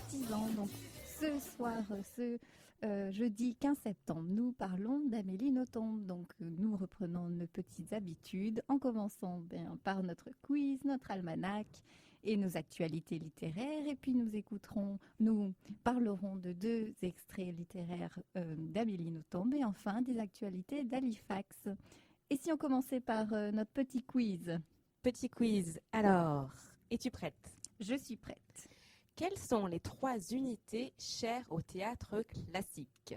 artisans. Donc ce soir, jeudi 15 septembre, nous parlons d'Amélie Nothomb. Donc nous reprenons nos petites habitudes en commençant par notre quiz, notre almanach et nos actualités littéraires. Et puis nous parlerons de 2 extraits littéraires d'Amélie Nothomb et enfin des actualités d'Halifax. Et si on commençait par notre petit quiz? Petit quiz. Alors, es-tu prête? Je suis prête. Quelles sont les 3 unités chères au théâtre classique?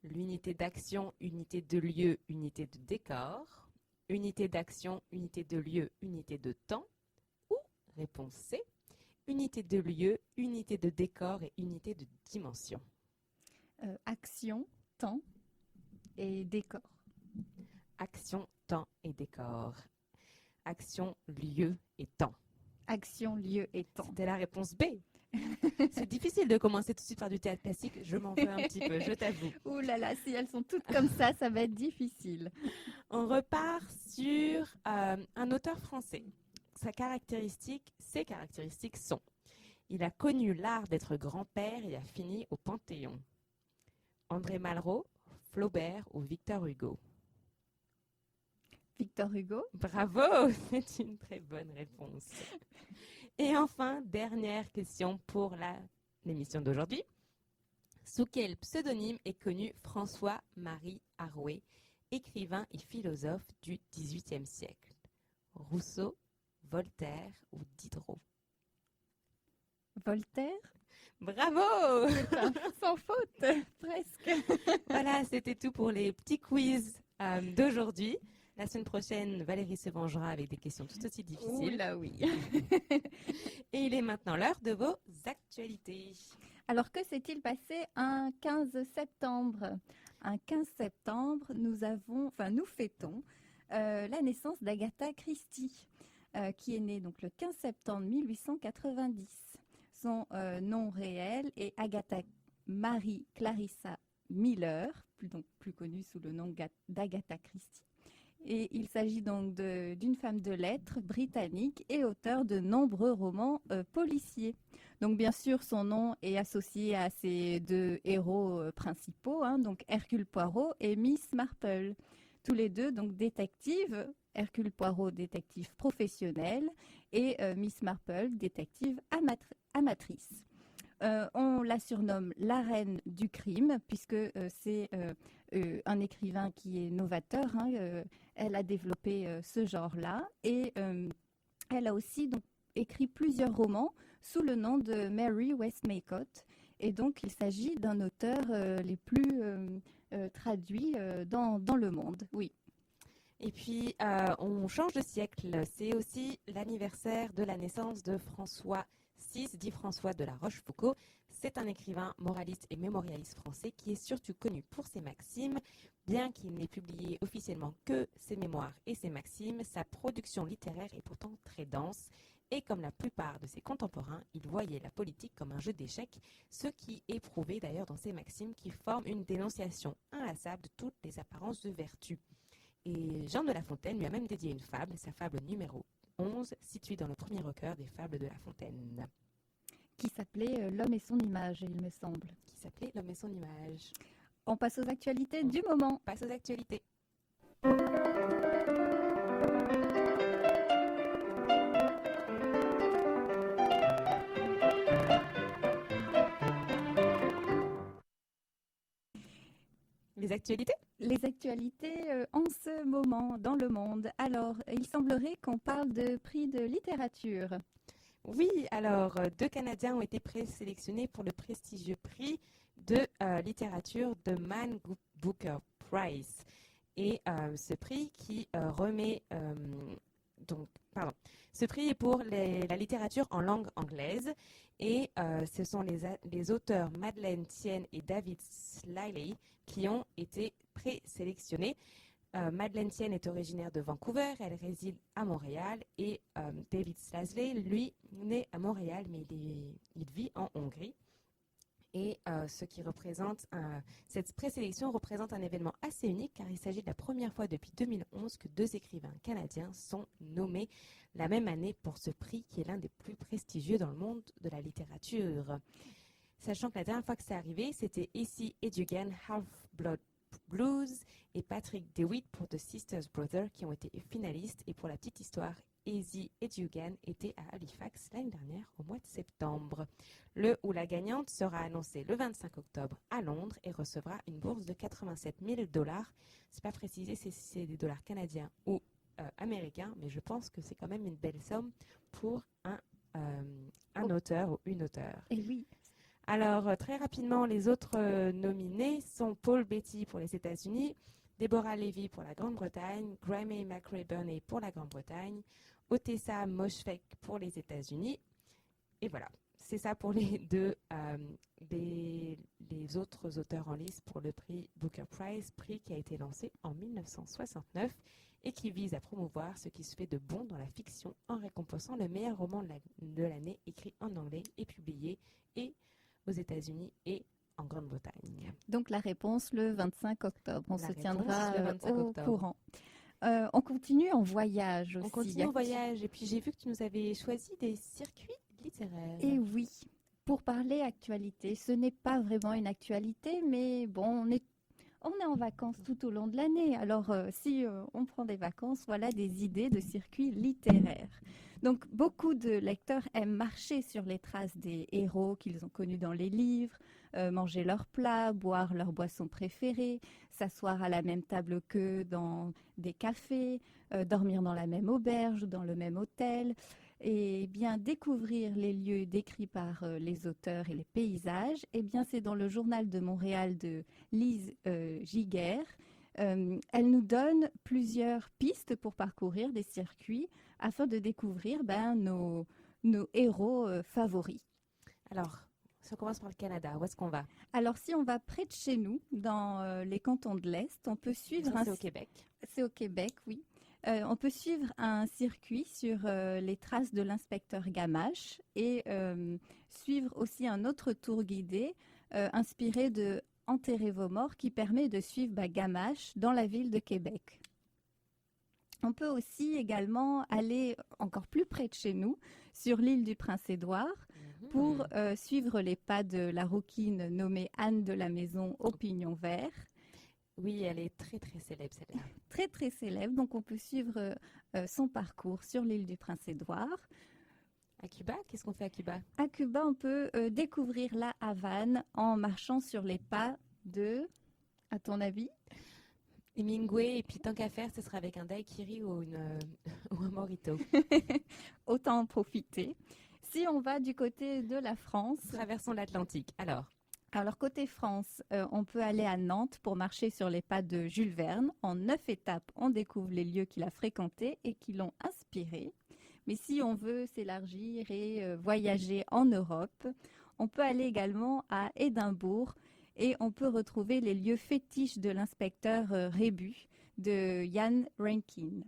L'unité d'action, unité de lieu, unité de décor. Unité d'action, unité de lieu, unité de temps. Ou, réponse C, unité de lieu, unité de décor et unité de dimension. Action, temps et décor. Action, temps et décor. Action, lieu et temps. Action, lieu et temps. C'était la réponse B. C'est difficile de commencer tout de suite par du théâtre classique. Je m'en veux un petit peu, je t'avoue. Ouh là là, si elles sont toutes comme ça va être difficile. On repart sur un auteur français. Ses caractéristiques sont: il a connu l'art d'être grand-père et a fini au Panthéon. André Malraux, Flaubert ou Victor Hugo? Victor Hugo. Bravo, c'est une très bonne réponse. Et enfin, dernière question pour l'émission d'aujourd'hui. Sous quel pseudonyme est connu François-Marie Arouet, écrivain et philosophe du XVIIIe siècle? Rousseau, Voltaire ou Diderot? Voltaire. Bravo! Sans faute, presque. Voilà, c'était tout pour les petits quiz d'aujourd'hui. La semaine prochaine, Valérie se vengera avec des questions tout aussi difficiles. Ouh là oui. Et il est maintenant l'heure de vos actualités. Alors que s'est-il passé un 15 septembre? Un 15 septembre, nous fêtons la naissance d'Agatha Christie, qui est née donc le 15 septembre 1890. Son nom réel est Agatha Marie Clarissa Miller, plus connue sous le nom d'Agatha Christie. Et il s'agit donc d'une femme de lettres britannique et auteure de nombreux romans policiers. Donc bien sûr, son nom est associé à ses 2 héros principaux, donc Hercule Poirot et Miss Marple. Tous les 2 donc détectives, Hercule Poirot détective professionnel et Miss Marple détective amatrice. On la surnomme la reine du crime puisque c'est un écrivain qui est novateur. Elle a développé ce genre-là et elle a aussi donc écrit plusieurs romans sous le nom de Mary Westmacott. Et donc il s'agit d'un auteur les plus traduits dans le monde. Oui. Et puis, on change de siècle. C'est aussi l'anniversaire de la naissance de François VI, dit François de la Rochefoucauld. C'est un écrivain moraliste et mémorialiste français qui est surtout connu pour ses maximes. Bien qu'il n'ait publié officiellement que ses mémoires et ses maximes, sa production littéraire est pourtant très dense. Et comme la plupart de ses contemporains, il voyait la politique comme un jeu d'échecs, ce qui est prouvé d'ailleurs dans ses maximes qui forment une dénonciation inlassable de toutes les apparences de vertu. Et Jean de La Fontaine lui a même dédié une fable, sa fable numéro 11, située dans le premier recueil des fables de La Fontaine. Qui s'appelait L'homme et son image, il me semble. Qui s'appelait L'homme et son image. On passe aux actualités du moment. On passe aux actualités. Les actualités? Les actualités en ce moment dans le monde. Alors, il semblerait qu'on parle de prix de littérature. Oui, alors 2 Canadiens ont été présélectionnés pour le prestigieux prix de littérature de Man Booker Prize. Et ce prix ce prix est pour la littérature en langue anglaise. Et ce sont les auteurs Madeleine Tien et David Sliley qui ont été présélectionnés. Madeleine Tien est originaire de Vancouver, elle réside à Montréal, et David Sliley, lui, né à Montréal, mais il vit en Hongrie. Et cette présélection représente un événement assez unique car il s'agit de la première fois depuis 2011 que 2 écrivains canadiens sont nommés la même année pour ce prix qui est l'un des plus prestigieux dans le monde de la littérature. sachant que la dernière fois que c'est arrivé, c'était Acey Edugan, Half-Blood Blues, et Patrick DeWitt pour The Sisters Brothers qui ont été finalistes. Et pour la petite histoire, Acey Edugan était à Halifax l'année dernière au mois de septembre. Le ou la gagnante sera annoncée le 25 octobre à Londres et recevra une bourse de 87 000 $. C'est pas précisé si c'est des dollars canadiens ou américains, mais je pense que c'est quand même une belle somme pour un auteur ou une auteure. Et oui. Alors, très rapidement, les autres nominés sont Paul Beatty pour les États-Unis, Deborah Levy pour la Grande-Bretagne, Grammy McRae Burney pour la Grande-Bretagne, Otessa Moshfegh pour les États-Unis. Et voilà, c'est ça pour les les autres auteurs en lice pour le prix Booker Prize, prix qui a été lancé en 1969 et qui vise à promouvoir ce qui se fait de bon dans la fiction en récompensant le meilleur roman de l'année écrit en anglais et publié et aux États-Unis et en Grande-Bretagne. Donc la réponse le 25 octobre. On se tiendra au courant. On continue en voyage aussi. On continue en voyage. Et puis j'ai vu que tu nous avais choisi des circuits littéraires. Et oui, pour parler actualité, ce n'est pas vraiment une actualité, mais bon, on est en vacances tout au long de l'année. Alors si on prend des vacances, voilà des idées de circuits littéraires. Donc beaucoup de lecteurs aiment marcher sur les traces des héros qu'ils ont connus dans les livres, manger leurs plats, boire leur boisson préférée, s'asseoir à la même table qu'eux dans des cafés, dormir dans la même auberge ou dans le même hôtel, et bien découvrir les lieux décrits par les auteurs et les paysages. Et bien c'est dans le journal de Montréal de Lise Giguère. Elle nous donne plusieurs pistes pour parcourir des circuits afin de découvrir nos héros favoris. Alors, si on commence par le Canada, où est-ce qu'on va? Alors, si on va près de chez nous, dans les cantons de l'Est, on peut suivre... C'est au Québec. C'est au Québec, oui. On peut suivre un circuit sur les traces de l'inspecteur Gamache et suivre aussi un autre tour guidé inspiré de Enterrez vos morts qui permet de suivre Gamache dans la ville de Québec. On peut aussi également aller encore plus près de chez nous, sur l'île du Prince-Édouard, pour suivre les pas de la rouquine nommée Anne de la Maison au pignon vert. Oui, elle est très très célèbre celle-là. Très très célèbre, donc on peut suivre son parcours sur l'île du Prince-Édouard. À Cuba, qu'est-ce qu'on fait à Cuba? À Cuba, on peut découvrir la Havane en marchant sur les pas de, à ton avis? Hemingway, et puis tant qu'à faire, ce sera avec un daiquiri ou un mojito. Autant en profiter. Si on va du côté de la France... Traversons l'Atlantique. Alors, côté France, on peut aller à Nantes pour marcher sur les pas de Jules Verne. En 9 étapes, on découvre les lieux qu'il a fréquentés et qui l'ont inspiré. Mais si on veut s'élargir et voyager en Europe, on peut aller également à Édimbourg et on peut retrouver les lieux fétiches de l'inspecteur Rébus de Ian Rankin.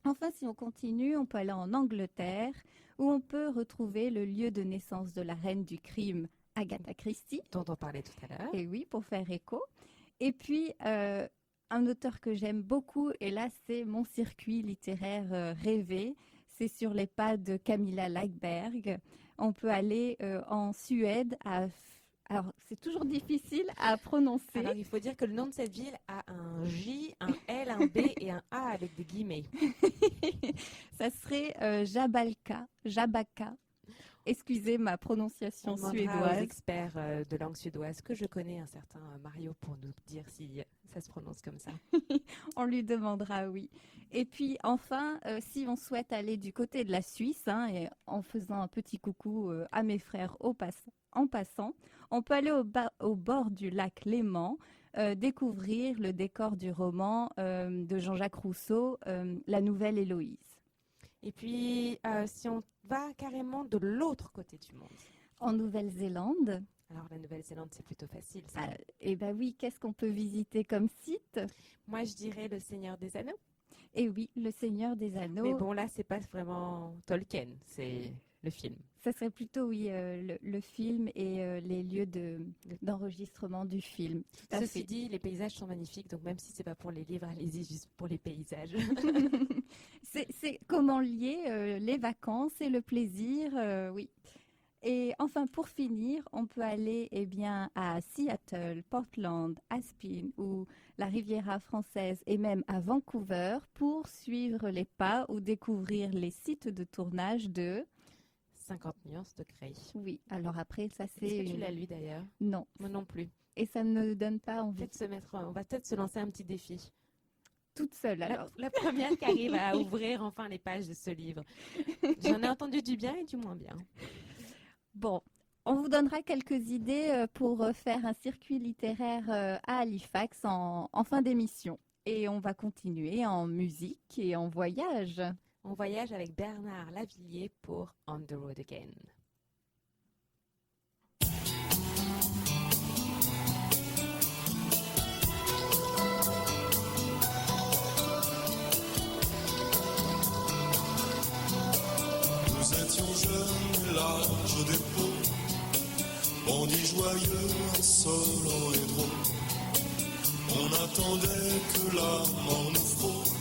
Enfin, si on continue, on peut aller en Angleterre où on peut retrouver le lieu de naissance de la reine du crime, Agatha Christie. Dont on parlait tout à l'heure. Et oui, pour faire écho. Et puis, un auteur que j'aime beaucoup, et là, c'est mon circuit littéraire rêvé. C'est sur les pas de Camilla Läckberg. On peut aller en Suède alors, c'est toujours difficile à prononcer. Alors, il faut dire que le nom de cette ville a un J, un L, un B et un A avec des guillemets. Ça serait Jabaka. Excusez ma prononciation suédoise. Aux experts de langue suédoise que je connais, un certain Mario, pour nous dire si ça se prononce comme ça. On lui demandera, oui. Et puis enfin, si on souhaite aller du côté de la Suisse, et en faisant un petit coucou à mes frères en passant, on peut aller au bord du lac Léman, découvrir le décor du roman de Jean-Jacques Rousseau, La Nouvelle Héloïse. Et puis, si on va carrément de l'autre côté du monde. En Nouvelle-Zélande. Alors, la Nouvelle-Zélande, c'est plutôt facile, ça. Eh bien oui, qu'est-ce qu'on peut visiter comme site? Moi, je dirais le Seigneur des Anneaux. Eh oui, le Seigneur des Anneaux. Mais bon, là, c'est pas vraiment Tolkien, c'est le film. Ça serait plutôt, oui, le film et les lieux d'enregistrement du film. Ceci dit, les paysages sont magnifiques, donc même si c'est pas pour les livres, allez-y juste pour les paysages. C'est comment lier les vacances et le plaisir, oui. Et enfin, pour finir, on peut aller à Seattle, Portland, Aspen ou la Riviera française et même à Vancouver pour suivre les pas ou découvrir les sites de tournage de... 50 nuances de Grey. Oui, alors après, ça c'est... Est-ce que tu l'as lu d'ailleurs? Non. Moi non plus. Et ça ne me donne pas envie. On va peut-être se lancer un petit défi. Toute seule alors. La première qui arrive à ouvrir enfin les pages de ce livre. J'en ai entendu du bien et du moins bien. Bon, on vous donnera quelques idées pour faire un circuit littéraire à Halifax en fin d'émission. Et on va continuer en musique et en voyage. On voyage avec Bernard Lavillier pour On the Road Again. Nous étions jeunes, l'âge des peaux, bandits joyeux, insolents et drôles. On attendait que la mort nous frôle.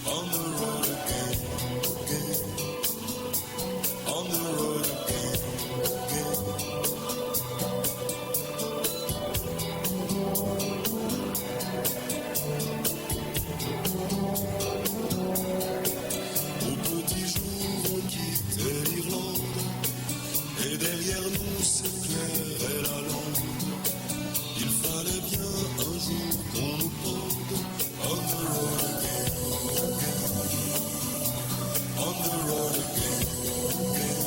On the road again, again. On the road again, again. Au petit jour, on quittait l'Irlande, et derrière nous s'éclairait la lande. Il fallait bien un jour qu'on nous pende. On the road again, again. On the road again, again.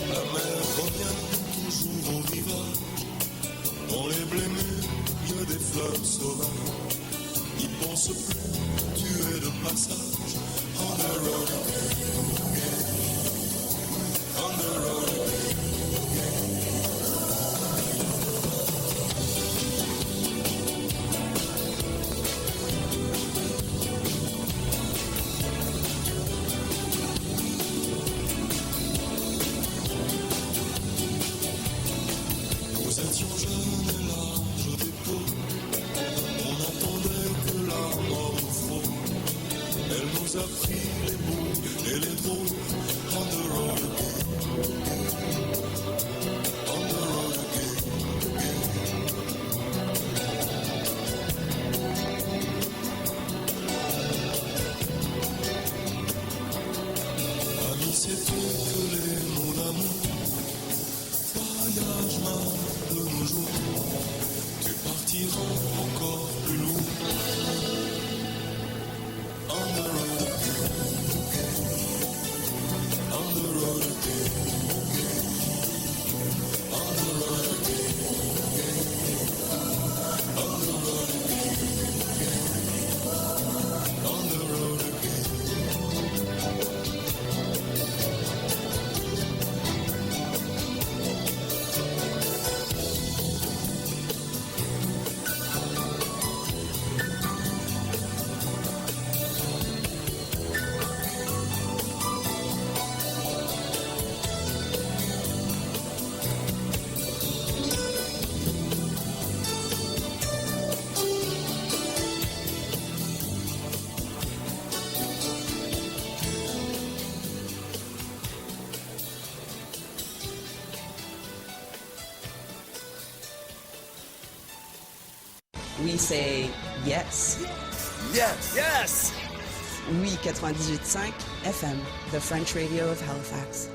La mer revient toujours au rivage. Dans les blés mûrs, il y a des fleurs sauvages. N'y pense plus, tu es de passage. On the road again, again. On the road again, again. Nous étions jeunes et l'âge des peaux. On attendait que la mort nous frôle. Elle nous a pris les beaux et les drôles. On the road again, on the road again, again. Amis, c'est tout que les mots d'amour. Voyage mal de nos jours. Tu partiras encore plus loin. On the road again, again. On the road again, again. On the road again, again. On the road again, again. On the road again. We say yes. Yes. Yes. Oui, 98.5 FM, the French radio of Halifax.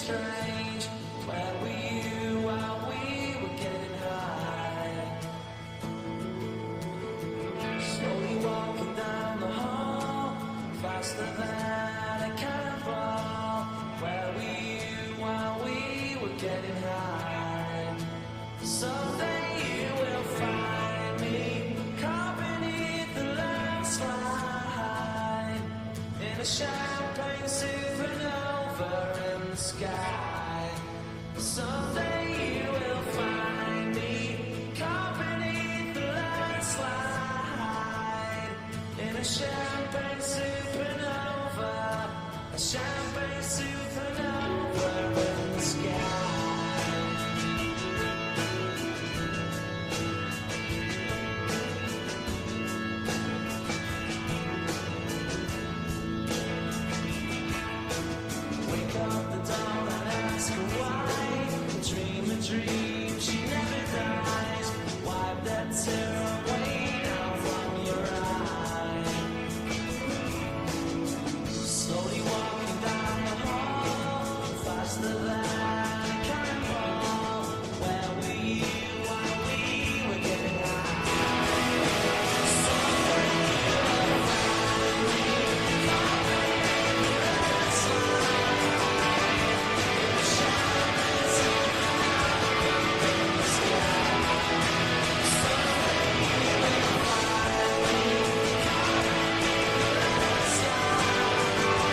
strange. Where were you while we were getting high? Slowly walking down the hall, faster than a cannonball. Where were you while we were getting high? Someday you will find me caught beneath the landslide in a champagne supernova in the sky. Someday you will find me caught beneath the landslide in a champagne supernova, a champagne supernova in the sky. Wake up the dawn and ask her why. Dream a dream, she never dies. Wipe that tear away now from your eye. Slowly walking down the hall, faster than a cannonball. Where were you while we were getting high? Someday you'll find me caught beneath the landslide. Champagne supernova in the sky. Someday you will find me caught beneath the landslide. Champagne supernova,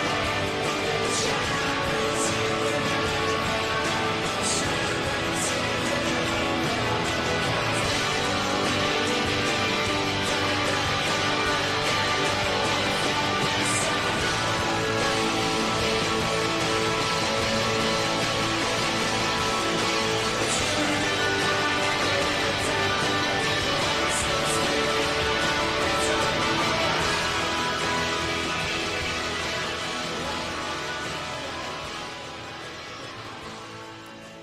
champagne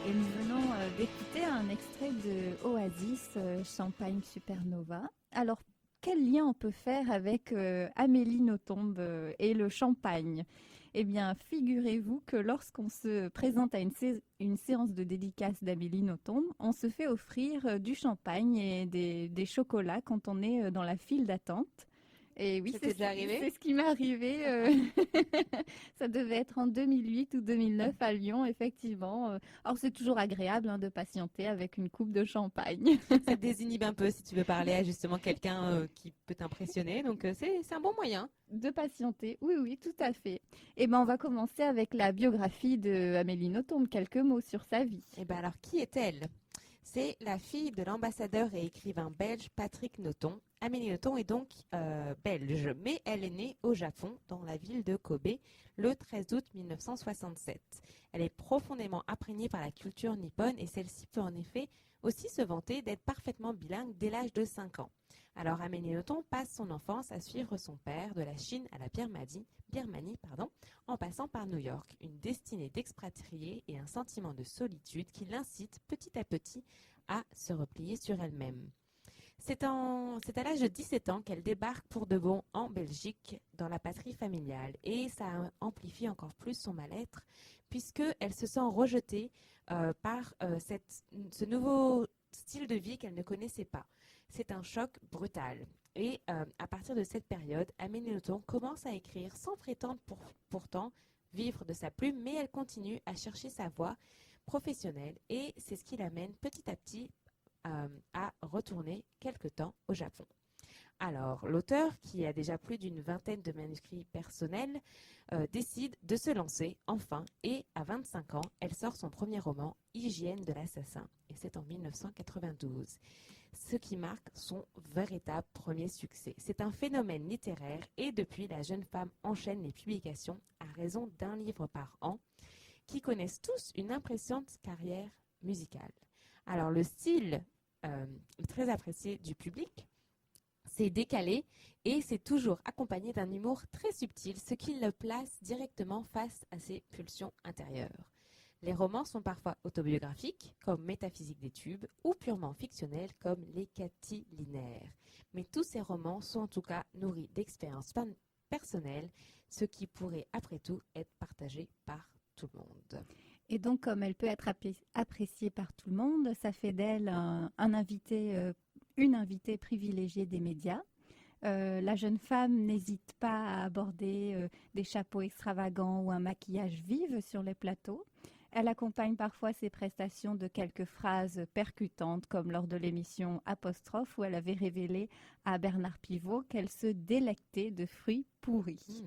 Et nous venons d'écouter un extrait de Oasis, Champagne Supernova. Alors, quel lien on peut faire avec Amélie Nothomb et le champagne? Eh bien, figurez-vous que lorsqu'on se présente à une séance de dédicace d'Amélie Nothomb, on se fait offrir du champagne et des chocolats quand on est dans la file d'attente. Et oui, C'était déjà arrivé c'est ce qui m'est arrivé. Ça devait être en 2008 ou 2009 à Lyon, effectivement. Alors, c'est toujours agréable de patienter avec une coupe de champagne. Ça te désinhibe un peu si tu veux parler à justement quelqu'un qui peut t'impressionner. Donc, c'est un bon moyen. De patienter, oui, oui, tout à fait. Et ben, on va commencer avec la biographie de Amélie Nothomb. Quelques mots sur sa vie. Et bien alors, qui est-elle? C'est la fille de l'ambassadeur et écrivain belge Patrick Nothomb. Amélie Nothomb est donc belge, mais elle est née au Japon, dans la ville de Kobe, le 13 août 1967. Elle est profondément imprégnée par la culture nippone et celle-ci peut en effet aussi se vanter d'être parfaitement bilingue dès l'âge de 5 ans. Alors Amélie Nothomb passe son enfance à suivre son père de la Chine à la Birmanie, en passant par New York, une destinée d'expatriés et un sentiment de solitude qui l'incite petit à petit à se replier sur elle-même. C'est à l'âge de 17 ans qu'elle débarque pour de bon en Belgique, dans la patrie familiale. Et ça amplifie encore plus son mal-être, puisqu'elle se sent rejetée par ce nouveau style de vie qu'elle ne connaissait pas. C'est un choc brutal. Et à partir de cette période, Amélie Nothomb commence à écrire sans prétendre pourtant vivre de sa plume, mais elle continue à chercher sa voie professionnelle. Et c'est ce qui l'amène petit à petit à retourner quelque temps au Japon. Alors, l'auteur, qui a déjà plus d'une vingtaine de manuscrits personnels, décide de se lancer enfin et à 25 ans, elle sort son premier roman, Hygiène de l'assassin, et c'est en 1992, ce qui marque son véritable premier succès. C'est un phénomène littéraire et depuis, la jeune femme enchaîne les publications à raison d'un livre par an, qui connaissent tous une impressionnante carrière musicale. Alors, le style très apprécié du public, c'est décalé et c'est toujours accompagné d'un humour très subtil, ce qui le place directement face à ses pulsions intérieures. Les romans sont parfois autobiographiques, comme Métaphysique des tubes, ou purement fictionnels, comme Les Catilinaires. Mais tous ces romans sont en tout cas nourris d'expériences personnelles, ce qui pourrait après tout être partagé par tout le monde. Et donc, comme elle peut être appréciée par tout le monde, ça fait d'elle une invitée privilégiée des médias. La jeune femme n'hésite pas à aborder des chapeaux extravagants ou un maquillage vif sur les plateaux. Elle accompagne parfois ses prestations de quelques phrases percutantes, comme lors de l'émission Apostrophe, où elle avait révélé à Bernard Pivot qu'elle se délectait de fruits pourris.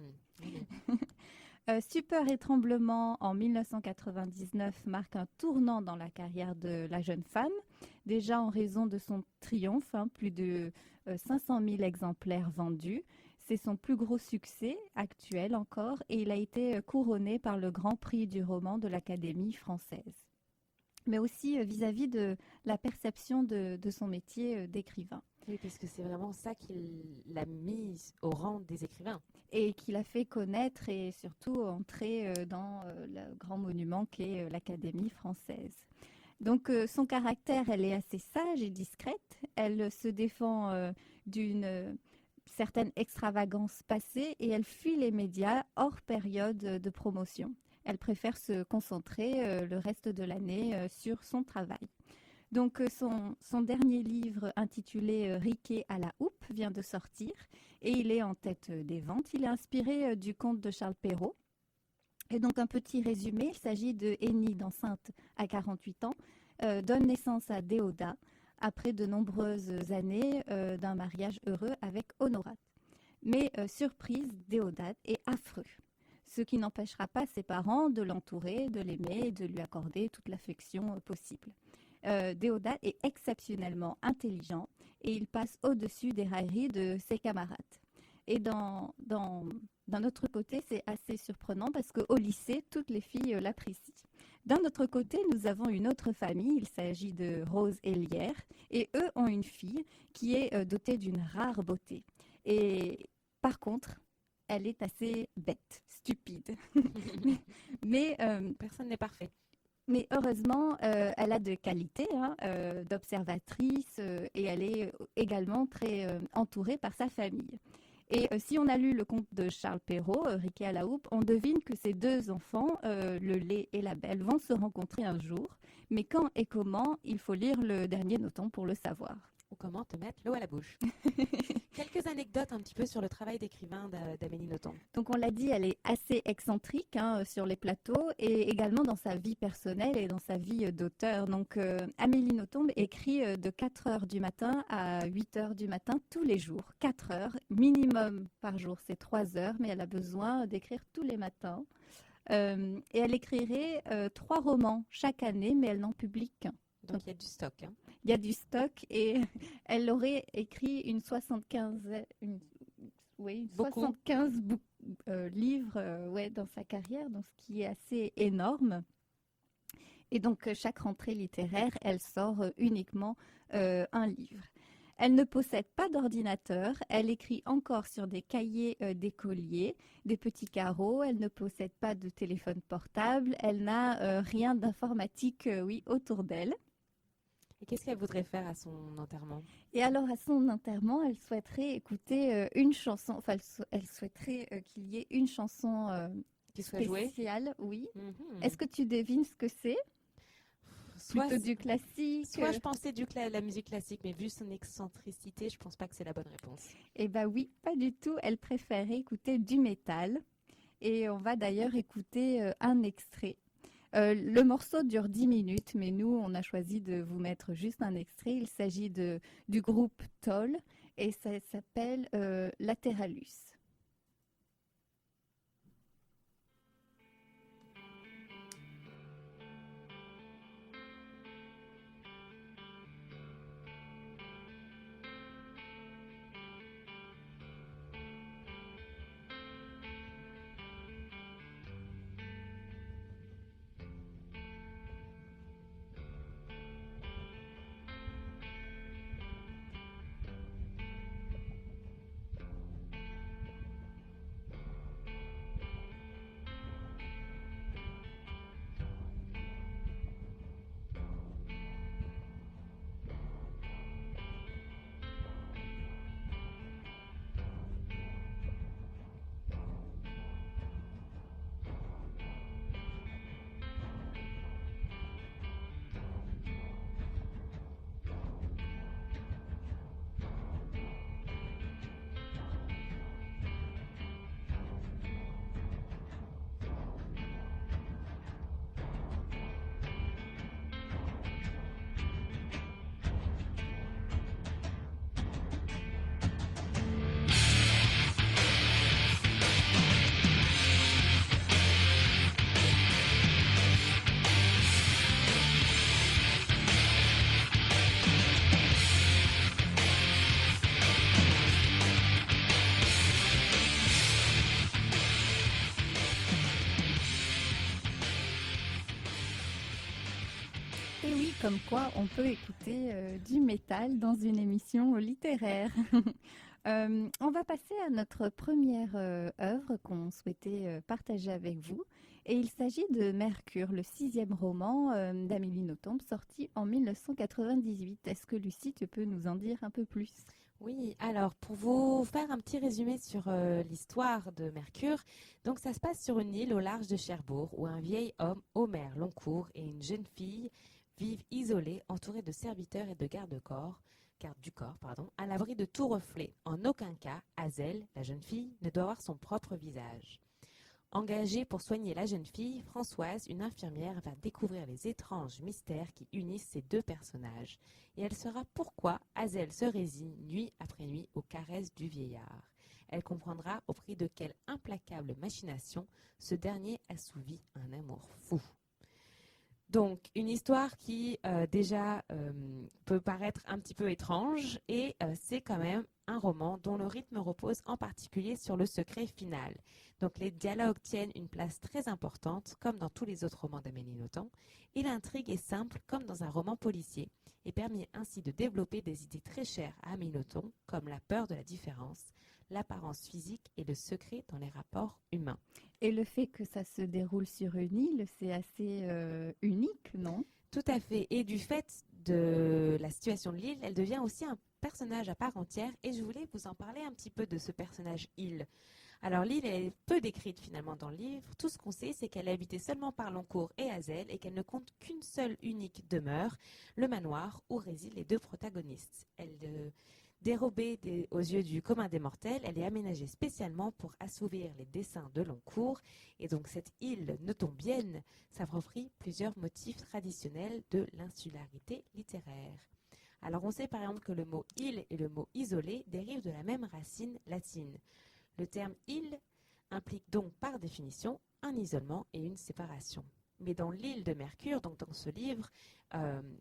Stupeur et tremblement en 1999 marque un tournant dans la carrière de la jeune femme, déjà en raison de son triomphe, plus de 500 000 exemplaires vendus. C'est son plus gros succès actuel encore et il a été couronné par le Grand Prix du roman de l'Académie française. Mais aussi vis-à-vis de la perception de son métier d'écrivain. Oui, parce que c'est vraiment ça qui l'a mise au rang des écrivains. Et qui l'a fait connaître et surtout entrer dans le grand monument qu'est l'Académie française. Donc son caractère, elle est assez sage et discrète. Elle se défend d'une certaine extravagance passée et elle fuit les médias hors période de promotion. Elle préfère se concentrer le reste de l'année sur son travail. Donc son dernier livre intitulé Riquet à la houppe vient de sortir et il est en tête des ventes. Il est inspiré du conte de Charles Perrault. Et donc un petit résumé, il s'agit de Enide enceinte à 48 ans, donne naissance à Déodat après de nombreuses années d'un mariage heureux avec Honorate. Mais surprise, Déodat est affreux, ce qui n'empêchera pas ses parents de l'entourer, de l'aimer et de lui accorder toute l'affection possible. Déodat est exceptionnellement intelligent et il passe au-dessus des railleries de ses camarades. Et d'un autre côté, c'est assez surprenant parce qu'au lycée, toutes les filles l'apprécient. D'un autre côté, nous avons une autre famille, il s'agit de Rose et Lierre, et eux ont une fille qui est dotée d'une rare beauté. Et par contre, elle est assez bête, stupide. Mais personne n'est parfait. Mais heureusement, elle a de qualités d'observatrice et elle est également très entourée par sa famille. Et si on a lu le conte de Charles Perrault, Riquet à la houppe, on devine que ces deux enfants, le lait et la belle, vont se rencontrer un jour. Mais quand et comment, il faut lire le dernier Nothomb pour le savoir. Ou comment te mettre l'eau à la bouche. Quelques anecdotes un petit peu sur le travail d'écrivain d'Amélie Nothomb. Donc on l'a dit, elle est assez excentrique sur les plateaux et également dans sa vie personnelle et dans sa vie d'auteur. Donc Amélie Nothomb écrit de 4 heures du matin à 8 heures du matin tous les jours. 4 heures, minimum par jour, c'est 3 heures, mais elle a besoin d'écrire tous les matins. Et elle écrirait 3 romans chaque année, mais elle n'en publie qu'un. Donc il y a du stock. Il y a du stock et elle aurait écrit une 75 livres dans sa carrière, donc ce qui est assez énorme. Et donc chaque rentrée littéraire, elle sort uniquement un livre. Elle ne possède pas d'ordinateur, elle écrit encore sur des cahiers d'écoliers, des petits carreaux, elle ne possède pas de téléphone portable, elle n'a rien d'informatique autour d'elle. Et qu'est-ce qu'elle voudrait faire à son enterrement? Et alors, à son enterrement, elle souhaiterait écouter une chanson, enfin, elle souhaiterait qu'il y ait une chanson qui soit jouée. Spéciale, oui. Est-ce que tu devines ce que c'est? Plutôt du classique. Soit je pensais la musique classique, mais vu son excentricité, je pense pas que c'est la bonne réponse. Eh bien oui, pas du tout. Elle préférait écouter du métal. Et on va d'ailleurs écouter un extrait. Le morceau dure 10 minutes, mais nous, on a choisi de vous mettre juste un extrait. Il s'agit du groupe Toll et ça s'appelle Lateralus. Et oui, comme quoi on peut écouter du métal dans une émission littéraire. On va passer à notre première œuvre qu'on souhaitait partager avec vous. Et il s'agit de Mercure, le 6e roman d'Amélie Nothomb, sorti en 1998. Est-ce que Lucie, tu peux nous en dire un peu plus? Oui, alors pour vous faire un petit résumé sur l'histoire de Mercure, donc ça se passe sur une île au large de Cherbourg où un vieil homme, Homer Loncourt, et une jeune fille vivent isolés, entourés de serviteurs et de gardes du corps, à l'abri de tout reflet. En aucun cas, Hazel, la jeune fille, ne doit avoir son propre visage. Engagée pour soigner la jeune fille, Françoise, une infirmière, va découvrir les étranges mystères qui unissent ces deux personnages. Et elle saura pourquoi Hazel se résigne nuit après nuit aux caresses du vieillard. Elle comprendra au prix de quelle implacable machination ce dernier assouvit un amour fou. Donc, une histoire qui déjà peut paraître un petit peu étrange et c'est quand même un roman dont le rythme repose en particulier sur le secret final. Donc, les dialogues tiennent une place très importante, comme dans tous les autres romans d'Amélie Nothomb, et l'intrigue est simple, comme dans un roman policier, et permet ainsi de développer des idées très chères à Amélie Nothomb, comme la peur de la différence, l'apparence physique et le secret dans les rapports humains. Et le fait que ça se déroule sur une île, c'est assez unique, non? Tout à fait. Et du fait de la situation de l'île, elle devient aussi un personnage à part entière. Et je voulais vous en parler un petit peu de ce personnage île. Alors l'île est peu décrite finalement dans le livre. Tout ce qu'on sait, c'est qu'elle est habitée seulement par Loncourt et Hazel et qu'elle ne compte qu'une seule unique demeure, le manoir où résident les deux protagonistes. Dérobée aux yeux du commun des mortels, elle est aménagée spécialement pour assouvir les desseins de Loncourt. Et donc cette île nothombienne s'approprie plusieurs motifs traditionnels de l'insularité littéraire. Alors on sait par exemple que le mot île et le mot isolé dérivent de la même racine latine. Le terme île implique donc par définition un isolement et une séparation. Mais dans l'île de Mercure, donc dans ce livre,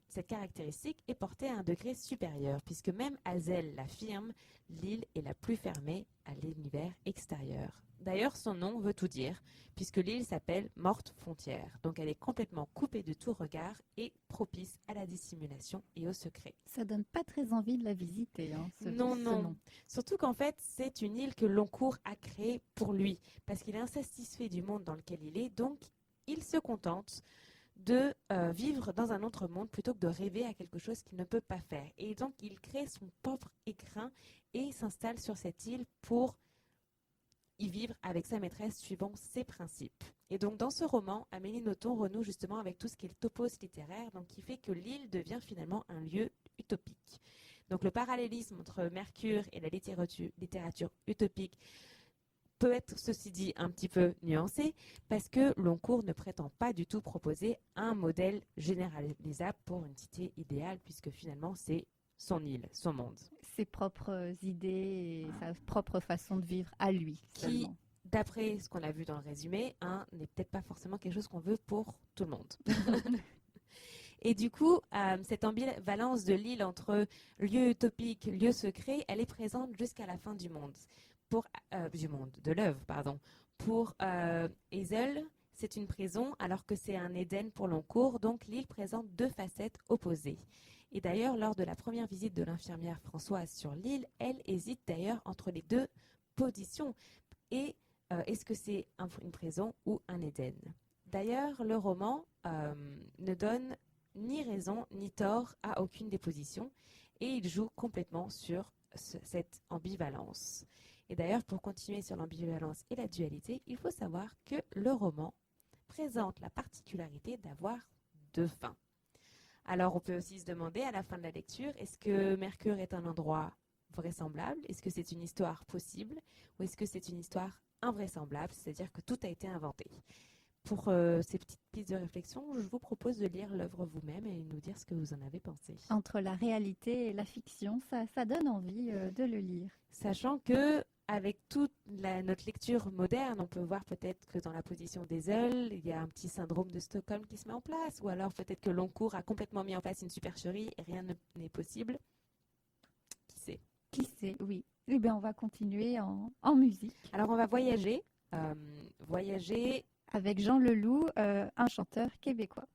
cette caractéristique est portée à un degré supérieur, puisque même Hazel l'affirme, l'île est la plus fermée à l'univers extérieur. D'ailleurs, son nom veut tout dire, puisque l'île s'appelle Morte Frontière, donc elle est complètement coupée de tout regard et propice à la dissimulation et au secret. Ça donne pas très envie de la visiter, hein, ce Non. nom. Surtout qu'en fait, c'est une île que Loncourt a créée pour lui, parce qu'il est insatisfait du monde dans lequel il est, donc il se contente de vivre dans un autre monde plutôt que de rêver à quelque chose qu'il ne peut pas faire. Et donc, il crée son propre écrin et s'installe sur cette île pour y vivre avec sa maîtresse suivant ses principes. Et donc, dans ce roman, Amélie Nothomb renoue justement avec tout ce qui est le topos littéraire, donc qui fait que l'île devient finalement un lieu utopique. Donc, le parallélisme entre Mercure et la littérature utopique peut être, ceci dit, un petit peu nuancé, parce que Loncourt ne prétend pas du tout proposer un modèle généralisable pour une cité idéale, puisque finalement, c'est son île, son monde. Ses propres idées et sa propre façon de vivre à lui. Qui, seulement. d'après ce qu'on a vu dans le résumé, n'est peut-être pas forcément quelque chose qu'on veut pour tout le monde. Et du coup, cette ambivalence de l'île entre lieu utopique, lieu secret, elle est présente jusqu'à la fin du monde. De l'œuvre, pardon. Pour Hazel, c'est une prison, alors que c'est un Éden pour Loncourt, donc l'île présente deux facettes opposées. Et d'ailleurs, lors de la première visite de l'infirmière Françoise sur l'île, elle hésite d'ailleurs entre les deux positions. Et est-ce que c'est une prison ou un Éden? D'ailleurs, le roman ne donne ni raison ni tort à aucune des positions, et il joue complètement sur cette ambivalence. Et d'ailleurs, pour continuer sur l'ambivalence et la dualité, il faut savoir que le roman présente la particularité d'avoir deux fins. Alors, on peut aussi se demander à la fin de la lecture, est-ce que Mercure est un endroit vraisemblable? Est-ce que c'est une histoire possible? Ou est-ce que c'est une histoire invraisemblable, c'est-à-dire que tout a été inventé? Pour ces petites pistes de réflexion, je vous propose de lire l'œuvre vous-même et nous dire ce que vous en avez pensé. Entre la réalité et la fiction, ça donne envie de le lire. Sachant que avec toute notre lecture moderne, on peut voir peut-être que dans la position d'Hazel, il y a un petit syndrome de Stockholm qui se met en place, ou alors peut-être que Loncourt a complètement mis en place une supercherie et rien n'est possible. Qui sait? Qui sait, oui. Eh bien, on va continuer en musique. Alors on va voyager. Avec Jean Leloup, un chanteur québécois.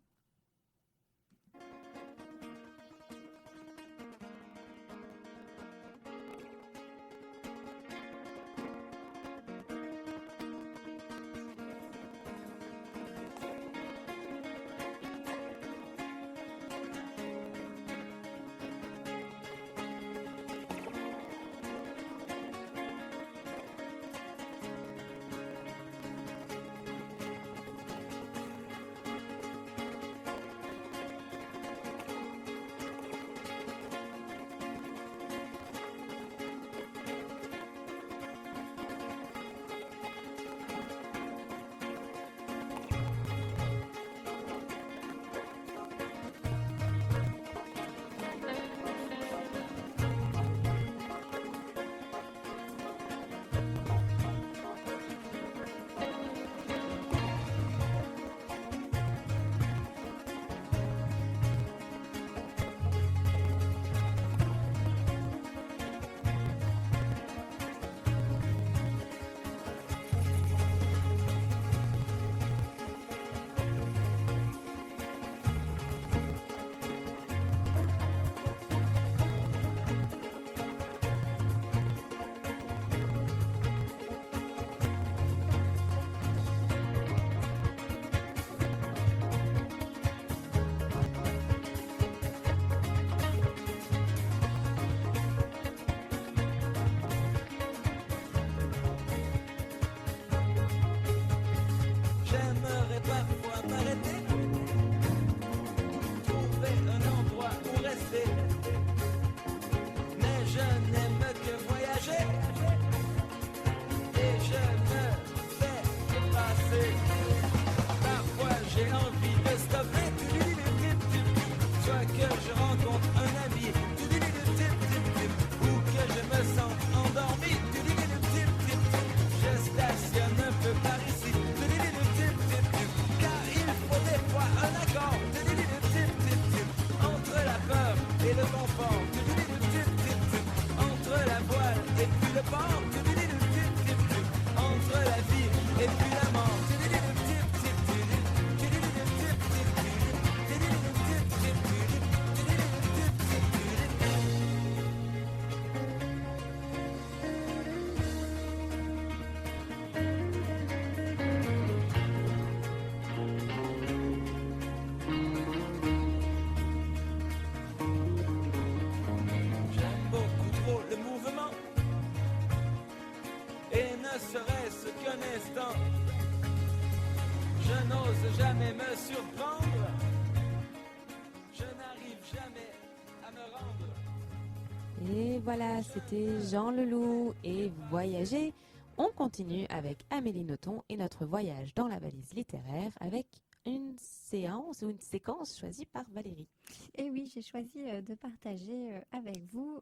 Et voilà, c'était Jean Leloup et Voyager. On continue avec Amélie Nothomb et notre voyage dans la valise littéraire avec une séance ou une séquence choisie par Valérie. Et oui, j'ai choisi de partager avec vous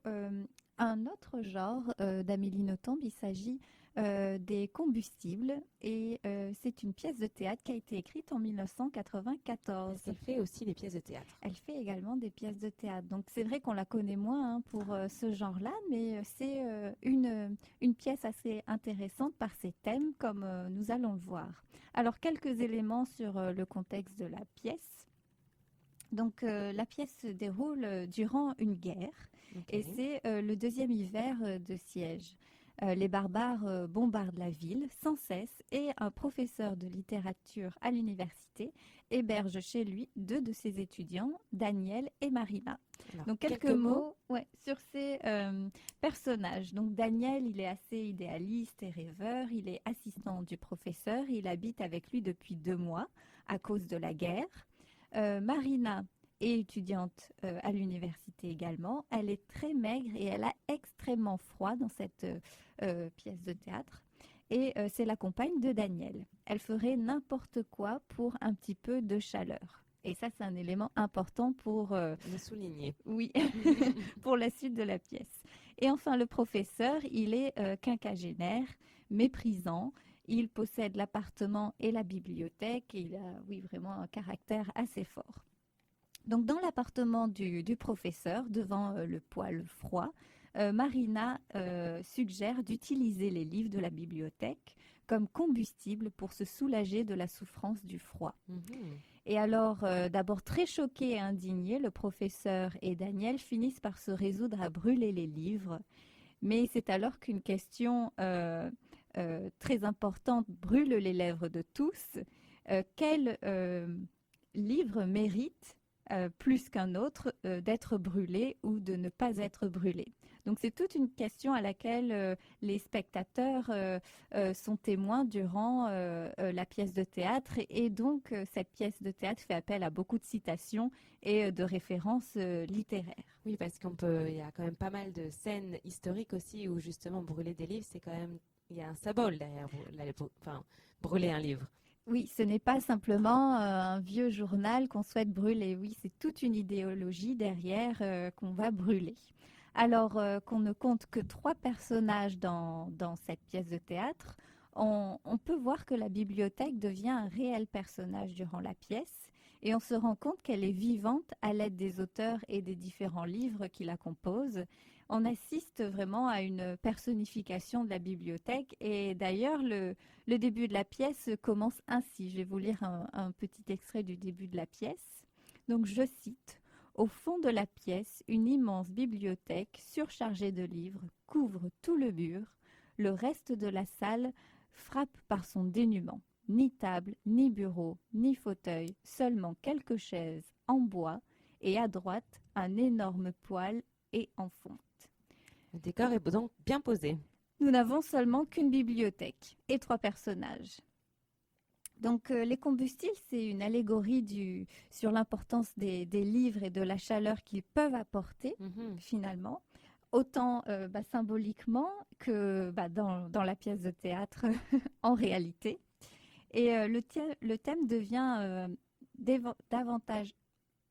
un autre genre d'Amélie Nothomb. Il s'agit des combustibles et c'est une pièce de théâtre qui a été écrite en 1994. Elle fait aussi des pièces de théâtre. Elle fait également des pièces de théâtre. Donc c'est vrai qu'on la connaît moins pour ce genre-là, mais c'est une pièce assez intéressante par ses thèmes, comme nous allons le voir. Alors quelques éléments sur le contexte de la pièce. Donc la pièce se déroule durant une guerre et c'est le deuxième hiver de siège. Les barbares bombardent la ville sans cesse et un professeur de littérature à l'université héberge chez lui 2 de ses étudiants, Daniel et Marina. Alors, Donc quelques mots sur ces personnages. Donc Daniel, il est assez idéaliste et rêveur, il est assistant du professeur, il habite avec lui depuis 2 mois à cause de la guerre. Marina est étudiante à l'université également. Elle est très maigre et elle a extrêmement froid dans cette pièce de théâtre. Et c'est la compagne de Daniel. Elle ferait n'importe quoi pour un petit peu de chaleur. Et ça, c'est un élément important pour le souligner. Oui, pour la suite de la pièce. Et enfin, le professeur, il est quinquagénaire, méprisant. Il possède l'appartement et la bibliothèque. Et il a, oui, vraiment un caractère assez fort. Donc, dans l'appartement du professeur, devant le poêle froid, Marina suggère d'utiliser les livres de la bibliothèque comme combustible pour se soulager de la souffrance du froid. Et alors, d'abord très choqué et indigné, le professeur et Daniel finissent par se résoudre à brûler les livres. Mais c'est alors qu'une question très importante brûle les lèvres de tous. Quel livre mérite plus qu'un autre d'être brûlé ou de ne pas être brûlé? Donc c'est toute une question à laquelle les spectateurs sont témoins durant la pièce de théâtre et donc cette pièce de théâtre fait appel à beaucoup de citations et de références littéraires. Oui, parce il y a quand même pas mal de scènes historiques aussi où justement brûler des livres, c'est quand même, il y a un symbole derrière, brûler un livre. Oui, ce n'est pas simplement un vieux journal qu'on souhaite brûler. Oui, c'est toute une idéologie derrière qu'on va brûler. Alors qu'on ne compte que 3 personnages dans cette pièce de théâtre, on peut voir que la bibliothèque devient un réel personnage durant la pièce et on se rend compte qu'elle est vivante à l'aide des auteurs et des différents livres qui la composent. On assiste vraiment à une personnification de la bibliothèque et d'ailleurs le début de la pièce commence ainsi. Je vais vous lire un petit extrait du début de la pièce. Donc je cite: « Au fond de la pièce, une immense bibliothèque surchargée de livres couvre tout le mur. Le reste de la salle frappe par son dénuement. Ni table, ni bureau, ni fauteuil, seulement quelques chaises en bois et à droite, un énorme poêle et en fonte. » Le décor est donc bien posé. Nous n'avons seulement qu'une bibliothèque et 3 personnages. Donc les combustibles, c'est une allégorie sur l'importance des livres et de la chaleur qu'ils peuvent apporter finalement, autant symboliquement que dans la pièce de théâtre en réalité. Et le thème devient davantage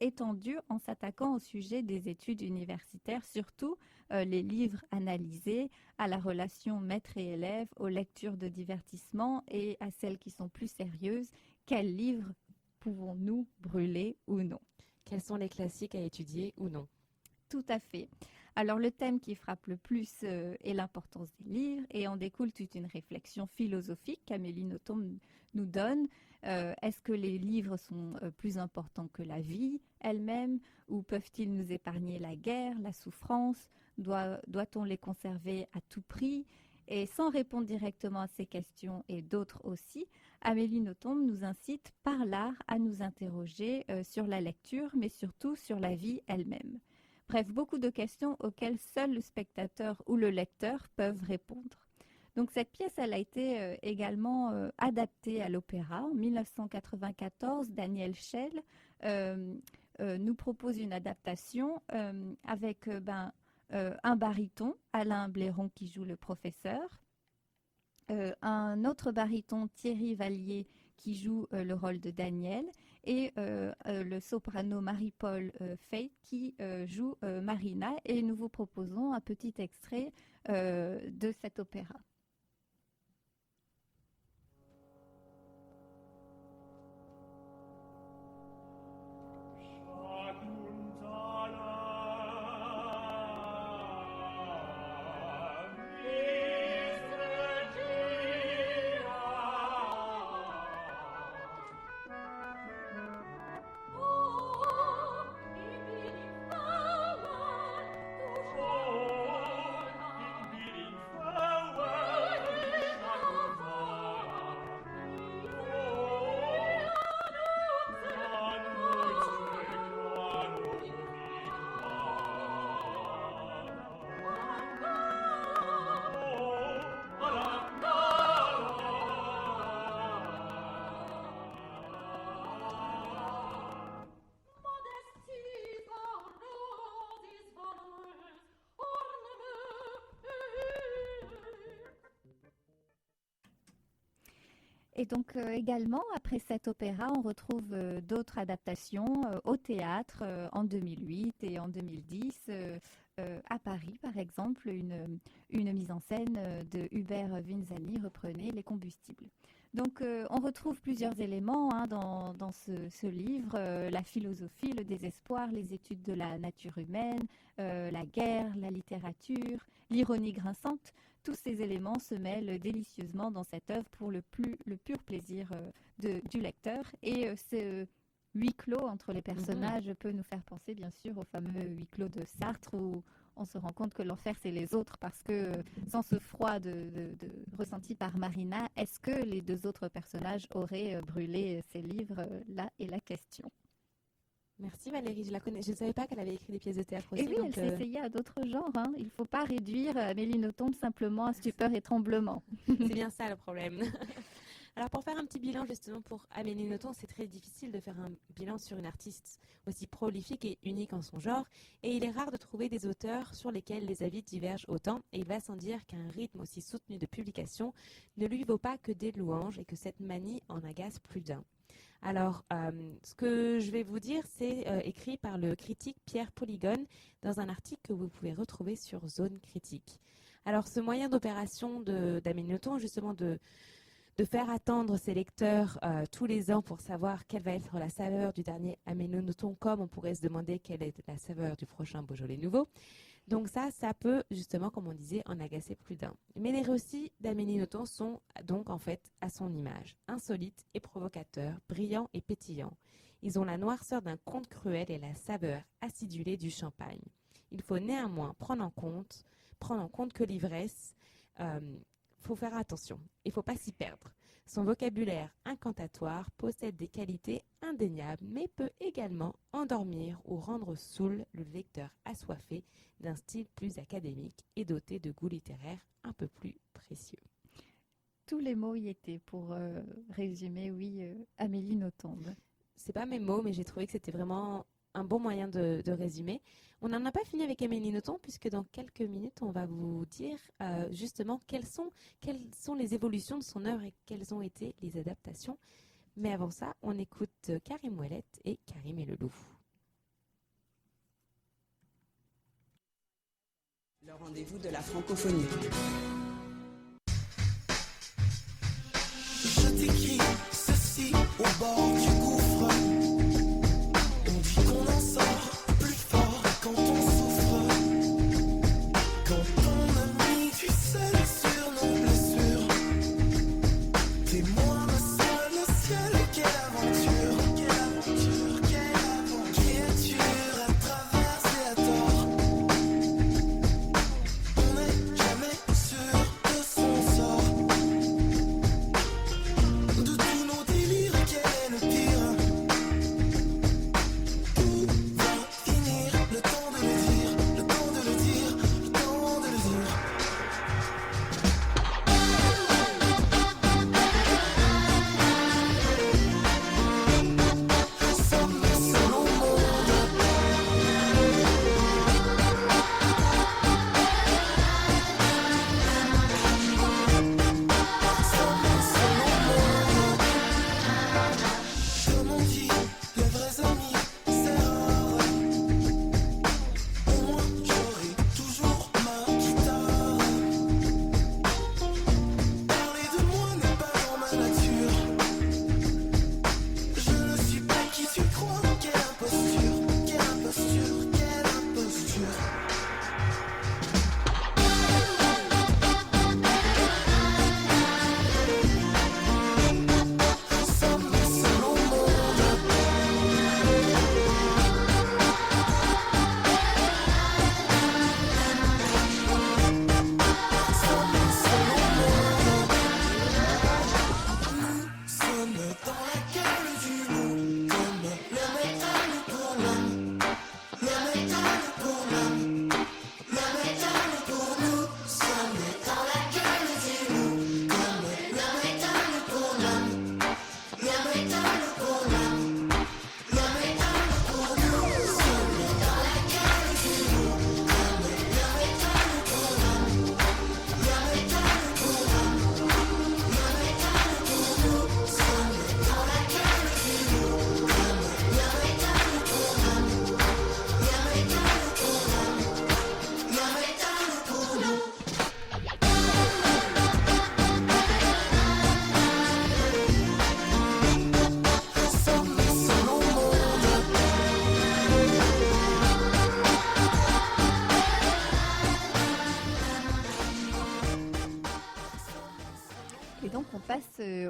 étendu en s'attaquant au sujet des études universitaires, surtout les livres analysés, à la relation maître et élève, aux lectures de divertissement et à celles qui sont plus sérieuses. Quels livres pouvons-nous brûler ou non? Quels sont les classiques à étudier ou non? Tout à fait. Alors le thème qui frappe le plus est l'importance des livres et en découle toute une réflexion philosophique qu'Amélie Nothomb nous donne. Est-ce que les livres sont plus importants que la vie elle-même ou peuvent-ils nous épargner la guerre, la souffrance? Doit-on les conserver à tout prix? Et sans répondre directement à ces questions et d'autres aussi, Amélie Nothomb nous incite par l'art à nous interroger sur la lecture, mais surtout sur la vie elle-même. Bref, beaucoup de questions auxquelles seul le spectateur ou le lecteur peuvent répondre. Donc cette pièce, elle a été également adaptée à l'opéra. En 1994, Daniel Schell nous propose une adaptation avec un baryton, Alain Blairon, qui joue le professeur, un autre baryton, Thierry Vallier, qui joue le rôle de Daniel, et le soprano Marie-Paul Feit, qui joue Marina. Et nous vous proposons un petit extrait de cet opéra. Et donc également, après cet opéra, on retrouve d'autres adaptations au théâtre en 2008 et en 2010. À Paris, par exemple, une mise en scène de Hubert Vinzani reprenait Les Combustibles. Donc on retrouve plusieurs éléments dans ce livre, la philosophie, le désespoir, les études de la nature humaine, la guerre, la littérature, l'ironie grinçante. Tous ces éléments se mêlent délicieusement dans cette œuvre pour le pur plaisir du lecteur. Et ce huis clos entre les personnages peut nous faire penser bien sûr au fameux huis clos de Sartre, où on se rend compte que l'enfer c'est les autres, parce que sans ce froid ressenti par Marina, est-ce que les deux autres personnages auraient brûlé ces livres? Là est la question. Merci Valérie, je la connais. Je ne savais pas qu'elle avait écrit des pièces de théâtre aussi. Et oui, elle s'est essayée à d'autres genres. Il ne faut pas réduire Amélie Nothomb simplement à Stupeur et Tremblement. C'est bien ça le problème. Alors pour faire un petit bilan justement pour Amélie Nothomb, c'est très difficile de faire un bilan sur une artiste aussi prolifique et unique en son genre. Et il est rare de trouver des auteurs sur lesquels les avis divergent autant. Et il va sans dire qu'un rythme aussi soutenu de publication ne lui vaut pas que des louanges et que cette manie en agace plus d'un. Alors, ce que je vais vous dire, c'est écrit par le critique Pierre Polygone dans un article que vous pouvez retrouver sur Zone Critique. Alors, ce moyen d'opération d'Amélie Nothomb, justement de faire attendre ses lecteurs tous les ans pour savoir quelle va être la saveur du dernier Amélie Nothomb, comme on pourrait se demander quelle est la saveur du prochain Beaujolais nouveau. Donc ça peut justement, comme on disait, en agacer plus d'un. Mais les récits d'Amélie Nothomb sont donc en fait à son image, insolites et provocateurs, brillants et pétillants. Ils ont la noirceur d'un conte cruel et la saveur acidulée du champagne. Il faut néanmoins prendre en compte que l'ivresse, faut faire attention, il ne faut pas s'y perdre. Son vocabulaire incantatoire possède des qualités indéniables, mais peut également endormir ou rendre saoul le lecteur assoiffé d'un style plus académique et doté de goût littéraire un peu plus précieux. Tous les mots y étaient pour résumer, Amélie Nothomb. C'est pas mes mots, mais j'ai trouvé que c'était vraiment un bon moyen de résumer. On n'en a pas fini avec Amélie Nothomb, puisque dans quelques minutes, on va vous dire justement quelles sont les évolutions de son œuvre et quelles ont été les adaptations. Mais avant ça, on écoute Karim Ouellet et Karim et le loup. Le rendez-vous de la francophonie. Je t'écris ceci au bord du gouffre. On dit qu'on en sort plus fort quand on souffre. Quand on a mis du sel sur nos blessures. Témoin de ça, le ciel, quelle aventure. Quelle aventure, quelle aventure. Créature à traverser à tort. On n'est jamais sûr de son sort. De tous nos délires, quel est le pire?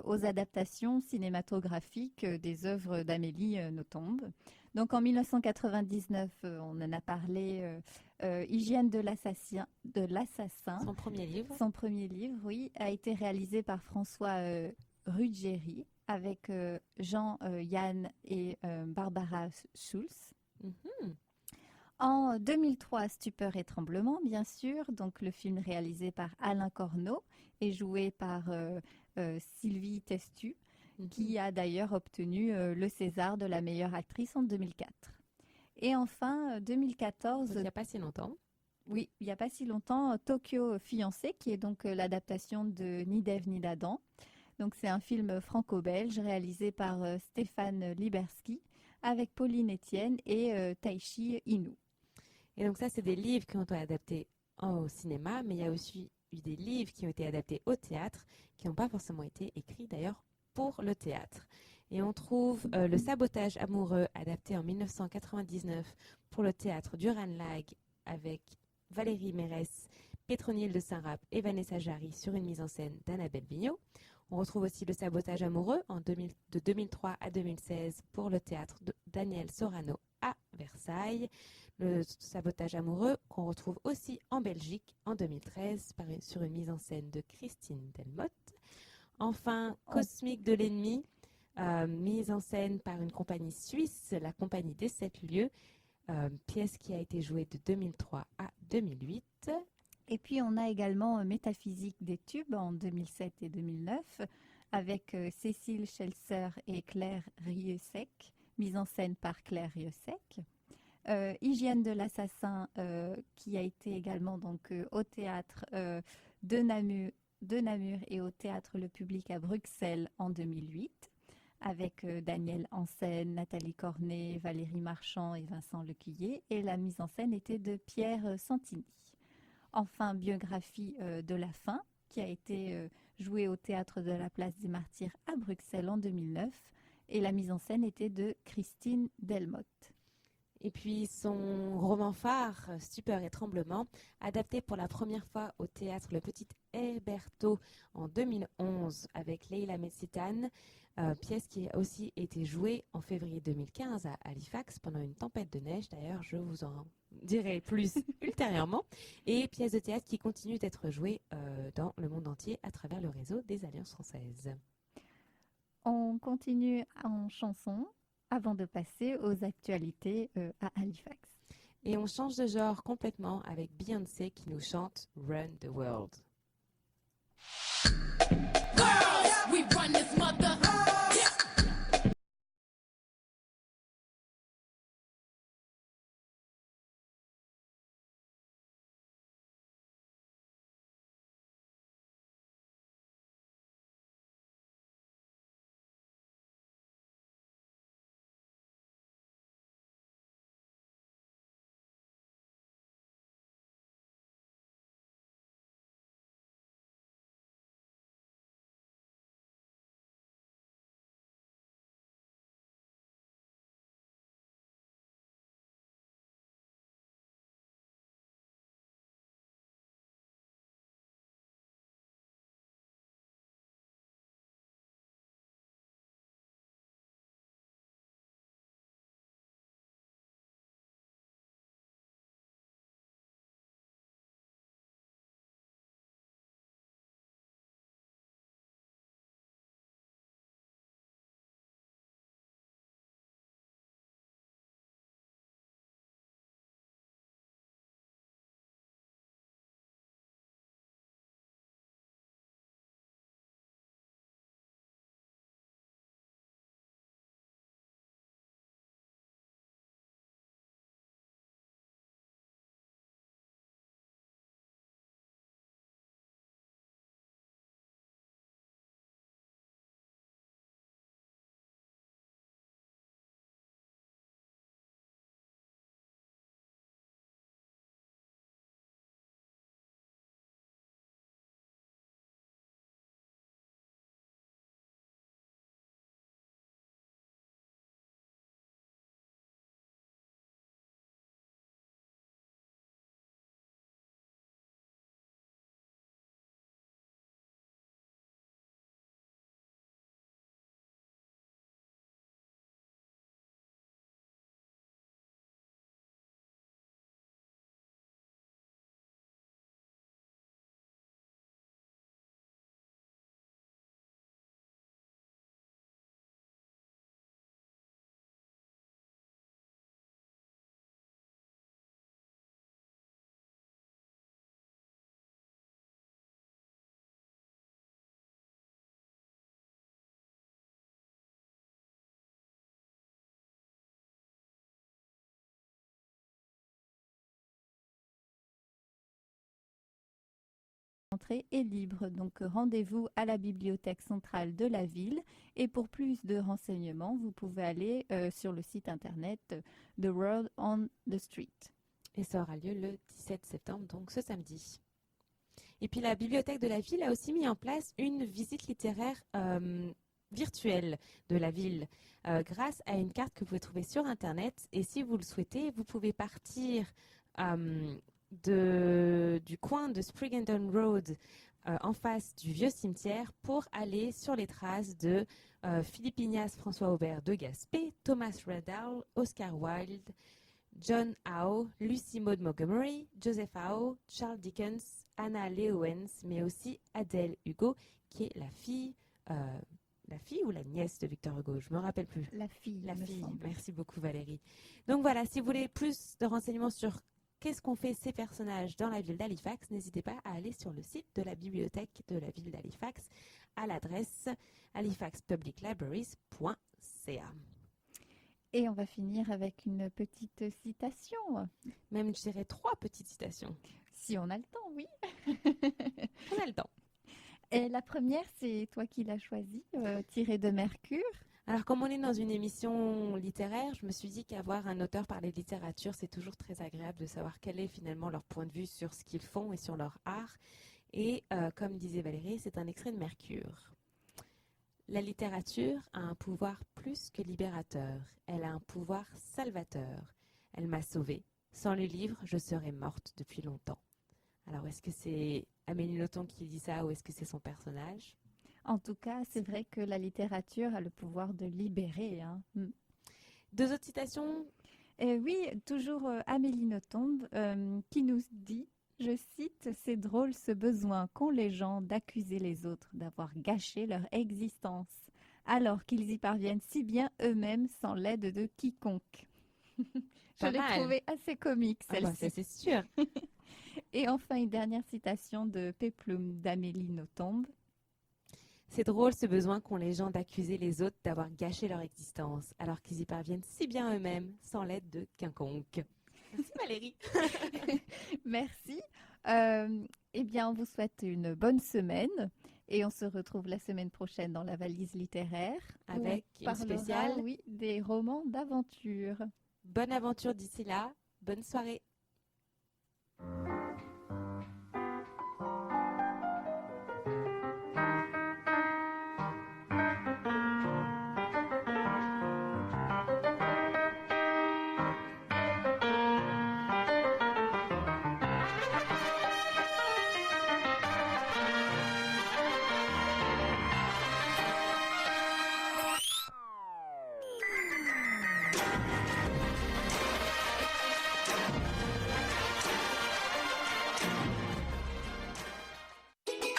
aux adaptations cinématographiques des œuvres d'Amélie Nothomb. Donc en 1999, on en a parlé, Hygiène de l'assassin. Son premier livre. Son premier livre, oui, a été réalisé par François Ruggieri avec Jean Yann et Barbara Schulz. Mhm. En 2003, Stupeur et tremblement, bien sûr, donc le film réalisé par Alain Corneau et joué par Sylvie Testu, qui a d'ailleurs obtenu le César de la meilleure actrice en 2004. Et enfin, 2014... Donc, il n'y a pas si longtemps. Oui, il n'y a pas si longtemps, Tokyo Fiancé, qui est donc l'adaptation de Ni d'Ève ni d'Adam. Donc c'est un film franco-belge réalisé par Stéphane Liberski avec Pauline Etienne et Taishi Inoue. Et donc ça, c'est des livres qui ont été adaptés au cinéma, mais il y a aussi eu des livres qui ont été adaptés au théâtre, qui n'ont pas forcément été écrits d'ailleurs pour le théâtre. Et on trouve Le Sabotage amoureux, adapté en 1999 pour le théâtre du Ranelagh avec Valérie Mérès, Pétronille de Saint-Rape et Vanessa Jarry sur une mise en scène d'Annabelle Vigneault. On retrouve aussi Le Sabotage amoureux de 2003 à 2016 pour le théâtre de Daniel Sorano à Versailles. Le Sabotage amoureux qu'on retrouve aussi en Belgique en 2013 sur une mise en scène de Christine Delmotte. Enfin, Cosmique de l'ennemi, mise en scène par une compagnie suisse, la compagnie des 7 lieux, pièce qui a été jouée de 2003 à 2008. Et puis on a également Métaphysique des tubes en 2007 et 2009 avec Cécile Schelser et Claire Rieussec, mise en scène par Claire Rieussec. Hygiène de l'assassin qui a été également donc au théâtre de Namur et au théâtre Le Public à Bruxelles en 2008 avec Daniel Hansen, Nathalie Cornet, Valérie Marchand et Vincent Lecuyer, et la mise en scène était de Pierre Santini. Enfin, Biographie de la faim, qui a été jouée au théâtre de la Place des Martyrs à Bruxelles en 2009, et la mise en scène était de Christine Delmotte. Et puis son roman phare, Stupeur et tremblement, adapté pour la première fois au théâtre Le Petit Héberto en 2011 avec Leila Metsitane, pièce qui a aussi été jouée en février 2015 à Halifax pendant une tempête de neige. D'ailleurs, je vous en dirai plus ultérieurement. Et pièce de théâtre qui continue d'être jouée dans le monde entier à travers le réseau des Alliances françaises. On continue en chanson avant de passer aux actualités à Halifax. Et on change de genre complètement avec Beyoncé qui nous chante Run the World. Girls, we run this mother. L'entrée est libre, donc rendez-vous à la bibliothèque centrale de la ville. Et pour plus de renseignements, vous pouvez aller sur le site internet The World on the Street. Et ça aura lieu le 17 septembre, donc ce samedi. Et puis la bibliothèque de la ville a aussi mis en place une visite littéraire virtuelle de la ville grâce à une carte que vous pouvez trouver sur Internet. Et si vous le souhaitez, vous pouvez partir du coin de Spriggendon Road en face du vieux cimetière pour aller sur les traces de Philippe Ignace, François Aubert de Gaspé, Thomas Redall, Oscar Wilde, John Howe, Lucy Maud Montgomery, Joseph Howe, Charles Dickens, Anna Leowens, mais aussi Adèle Hugo, qui est la fille ou la nièce de Victor Hugo, je ne me rappelle plus. La fille, La me fille, semble. merci beaucoup Valérie. Donc voilà, si vous voulez plus de renseignements sur qu'est-ce qu'ont fait ces personnages dans la ville d'Halifax, n'hésitez pas à aller sur le site de la bibliothèque de la ville d'Halifax à l'adresse halifaxpubliclibraries.ca. Et on va finir avec une petite citation. Même, je dirais 3 petites citations. Si on a le temps, oui. On a le temps. Et la première, c'est toi qui l'as choisie, tirée de Mercure. Alors, comme on est dans une émission littéraire, je me suis dit qu'avoir un auteur parler de littérature, c'est toujours très agréable de savoir quel est finalement leur point de vue sur ce qu'ils font et sur leur art. Et comme disait Valérie, c'est un extrait de Mercure. La littérature a un pouvoir plus que libérateur. Elle a un pouvoir salvateur. Elle m'a sauvée. Sans le livre, je serais morte depuis longtemps. Alors, est-ce que c'est Amélie Nothomb qui dit ça ou est-ce que c'est son personnage ? En tout cas, c'est vrai que la littérature a le pouvoir de libérer. Hein. 2 autres citations. Et oui, toujours Amélie Nothomb qui nous dit, je cite, « C'est drôle ce besoin qu'ont les gens d'accuser les autres d'avoir gâché leur existence, alors qu'ils y parviennent si bien eux-mêmes sans l'aide de quiconque. » Je l'ai trouvée assez comique, celle-ci. Ça, c'est sûr. Et enfin, une dernière citation de Péplum d'Amélie Nothomb. C'est drôle ce besoin qu'ont les gens d'accuser les autres d'avoir gâché leur existence, alors qu'ils y parviennent si bien eux-mêmes, sans l'aide de quiconque. Merci Valérie. Merci. Eh bien, on vous souhaite une bonne semaine et on se retrouve la semaine prochaine dans la valise littéraire. Avec où on une spéciale. parlera, oui, des romans d'aventure. Bonne aventure d'ici là. Bonne soirée.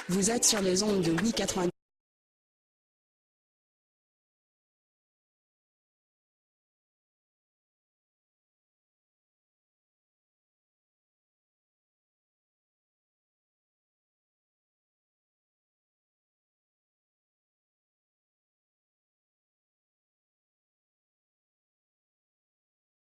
Vous êtes sur les ondes de Oui 90.